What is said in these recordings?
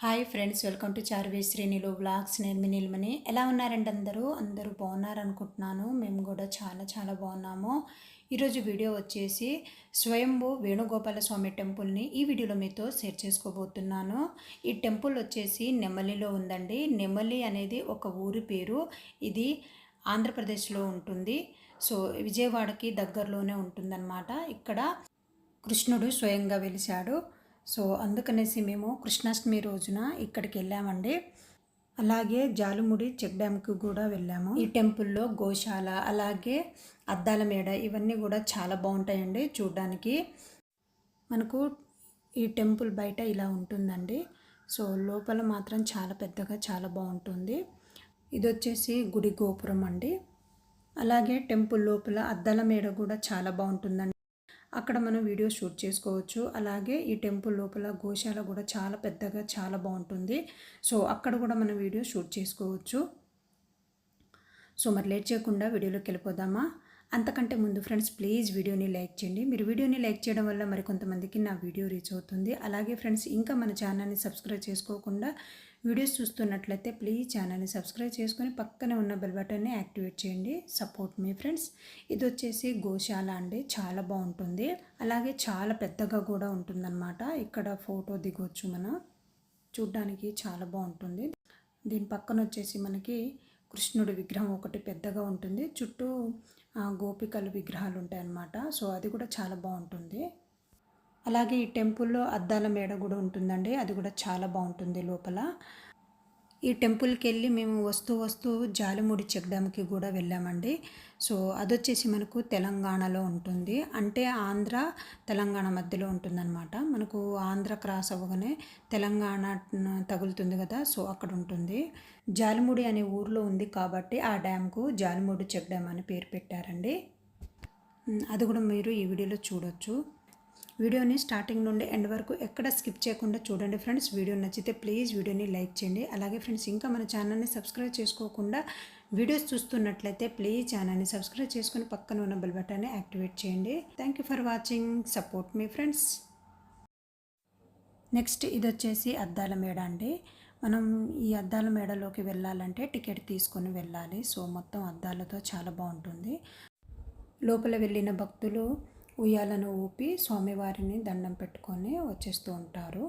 Hi friends, welcome to Charvi శ్రేణిలో vlogs. నేను మీ నీలిమని. ఎలా ఉన్నారండి? అందరూ బాగున్నారనుకుంటున్నాను. మేము కూడా చాలా చాలా బాగున్నాము. ఈరోజు వీడియో వచ్చేసి స్వయంభూ వేణుగోపాల స్వామి టెంపుల్ని ఈ వీడియోలో మీతో షేర్ చేసుకోబోతున్నాను. ఈ టెంపుల్ వచ్చేసి నెమలిలో ఉందండి. నెమలి అనేది ఒక ఊరి పేరు. ఇది ఆంధ్రప్రదేశ్లో ఉంటుంది. సో విజయవాడకి దగ్గరలోనే ఉంటుందన్నమాట. ఇక్కడ కృష్ణుడు స్వయంగా వెలిశాడు. సో అందుకనేసి మేము కృష్ణాష్టమి రోజున ఇక్కడికి వెళ్ళామండి. అలాగే జాలుముడి చెక్ డ్యామ్కి కూడా వెళ్ళాము. ఈ టెంపుల్లో గోశాల, అలాగే అద్దాల మేడ, ఇవన్నీ కూడా చాలా బాగుంటాయండి చూడడానికి. మనకు ఈ టెంపుల్ బయట ఇలా ఉంటుందండి. సో లోపల మాత్రం చాలా పెద్దగా చాలా బాగుంటుంది. ఇది వచ్చేసి గుడి గోపురం అండి. అలాగే టెంపుల్ లోపల అద్దాల మేడ కూడా చాలా బాగుంటుందండి. అక్కడ మనం వీడియో షూట్ చేసుకోవచ్చు. అలాగే ఈ టెంపుల్ లోపల గోశాల కూడా చాలా పెద్దగా చాలా బాగుంటుంది. సో అక్కడ కూడా మనం వీడియో షూట్ చేసుకోవచ్చు. సో మరి లేట్ చేయకుండా వీడియోలోకి వెళ్ళిపోదామా? అంతకంటే ముందు ఫ్రెండ్స్, ప్లీజ్ వీడియోని లైక్ చేయండి. మీరు వీడియోని లైక్ చేయడం వల్ల మరికొంతమందికి నా వీడియో రీచ్ అవుతుంది. అలాగే ఫ్రెండ్స్, ఇంకా మన ఛానల్ని సబ్స్క్రైబ్ చేసుకోకుండా వీడియోస్ చూస్తున్నట్లయితే ప్లీజ్ ఛానల్ని సబ్స్క్రైబ్ చేసుకొని పక్కనే ఉన్న బెల్ బటన్ని యాక్టివేట్ చేయండి. సపోర్ట్ మీ ఫ్రెండ్స్. ఇది వచ్చేసి గోశాల అండి. చాలా బాగుంటుంది. అలాగే చాలా పెద్దగా కూడా ఉంటుందన్నమాట. ఇక్కడ ఫోటో దిగొచ్చు మనం. చూడ్డానికి చాలా బాగుంటుంది. దీని పక్కన వచ్చేసి మనకి కృష్ణుడి విగ్రహం ఒకటి పెద్దగా ఉంటుంది. చుట్టూ గోపికల విగ్రహాలు ఉంటాయన్నమాట. సో అది కూడా చాలా బాగుంటుంది. అలాగే ఈ టెంపుల్లో అద్దాల మేడ కూడా ఉంటుందండి. అది కూడా చాలా బాగుంటుంది లోపల. ఈ టెంపుల్కి వెళ్ళి మేము వస్తూ జాలిముడి చెక్ డ్యామ్కి కూడా వెళ్ళామండి. సో అదొచ్చేసి మనకు తెలంగాణలో ఉంటుంది. అంటే ఆంధ్ర తెలంగాణ మధ్యలో ఉంటుందన్నమాట. మనకు ఆంధ్ర క్రాస్ అవ్వగానే తెలంగాణ తగులుతుంది కదా, సో అక్కడ ఉంటుంది. జాలిముడి అనే ఊర్లో ఉంది కాబట్టి ఆ డ్యామ్కు జాలిముడి చెక్ డ్యామ్ అని పేరు పెట్టారండి. అది కూడా మీరు ఈ వీడియోలో చూడొచ్చు. వీడియోని స్టార్టింగ్ నుండి ఎండ్ వరకు ఎక్కడ స్కిప్ చేయకుండా చూడండి ఫ్రెండ్స్. వీడియో నచ్చితే ప్లీజ్ వీడియోని లైక్ చేయండి. అలాగే ఫ్రెండ్స్, ఇంకా మన ఛానల్ని సబ్స్క్రైబ్ చేసుకోకుండా వీడియోస్ చూస్తున్నట్లయితే ప్లీజ్ ఛానల్ని సబ్స్క్రైబ్ చేసుకుని పక్కన ఉన్న బెల్ బటన్ని యాక్టివేట్ చేయండి. Thank you for watching. Support me friends. Next ఇది వచ్చేసి అద్దాల మేడ అండి. మనం ఈ అద్దాల మేడలోకి వెళ్ళాలంటే టికెట్ తీసుకొని వెళ్ళాలి. సో మొత్తం అద్దాలతో చాలా బాగుంటుంది. లోపల వెళ్ళిన భక్తులు ఉయ్యాలను ఊపి స్వామివారిని దండం పెట్టుకొని వచ్చేస్తూ ఉంటారు.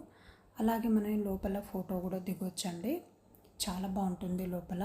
అలాగే మనం లోపల ఫోటో కూడా దిగొచ్చండి. చాలా బాగుంటుంది లోపల.